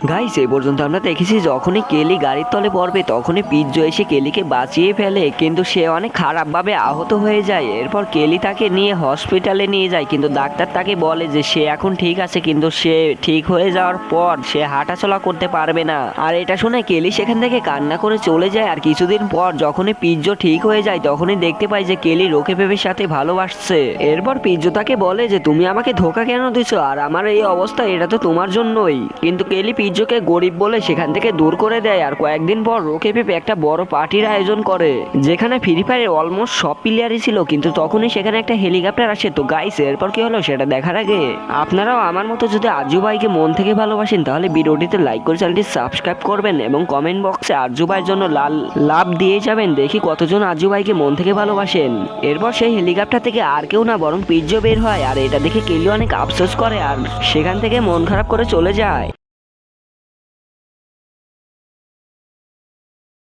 Guys এই পর্যন্ত আমরা দেখেছি যখনই কেলি গাড়ির তলে পড়বে তখনই পিজ্জো এসে কেলিকে বাঁচিয়ে ফেলে, কিন্তু সে অনেক খারাপভাবে আহত হয়ে যায়। এরপর কেলি তাকে নিয়ে হসপিটালে নিয়ে যায়, কিন্তু ডাক্তার তাকে বলে যে সে এখন ঠিক আছে, কিন্তু সে ঠিক হয়ে যাওয়ার পর সে হাঁটাচলা করতে পারবে না। আর এটা শুনে কেলি সেখান থেকে কান্না করে চলে যায়। আর কিছুদিন পর যখনই পিজ্জো ঠিক হয়ে যায় তখনই দেখতে পায় যে কেলি রোকে পেপের সাথে ভালোবাসছে। এরপর পিজ্জো তাকে বলে যে তুমি আমাকে ধোকা কেন দিছো, আর আমার এই অবস্থা এটা তো তোমার জন্যই। কিন্তু কেলি পিজ্জোকে গরিব বলে সেখান থেকে দূর করে দেয়। আর কয়েকদিন পর রোকে পেপে একটা বড় পার্টির আয়োজন করে, যেখানে ফ্রি ফায়ারের অলমোস্ট সব প্লেয়ারই ছিল, কিন্তু তখনই সেখানে একটা হেলিকপ্টার আসে। তো গাইস এরপর কি হলো সেটা দেখার আগে আপনারাও আমার মতো যদি আরজু ভাইকে মন থেকে ভালোবাসেন তাহলে ভিডিওটিতে লাইক করে চ্যানেলটি সাবস্ক্রাইব করবেন এবং কমেন্ট বক্সে আরজু ভাইয়ের জন্য লাল লাভ দিয়ে যাবেন। দেখি কতজন আরজু ভাইকে মন থেকে ভালোবাসেন। এরপর সেই হেলিকপ্টার থেকে আর কেউ না বরং পিজ্জো বের হয়, আর এটা দেখে কেলি অনেক আফসোস করে আর সেখান থেকে মন খারাপ করে চলে যায়।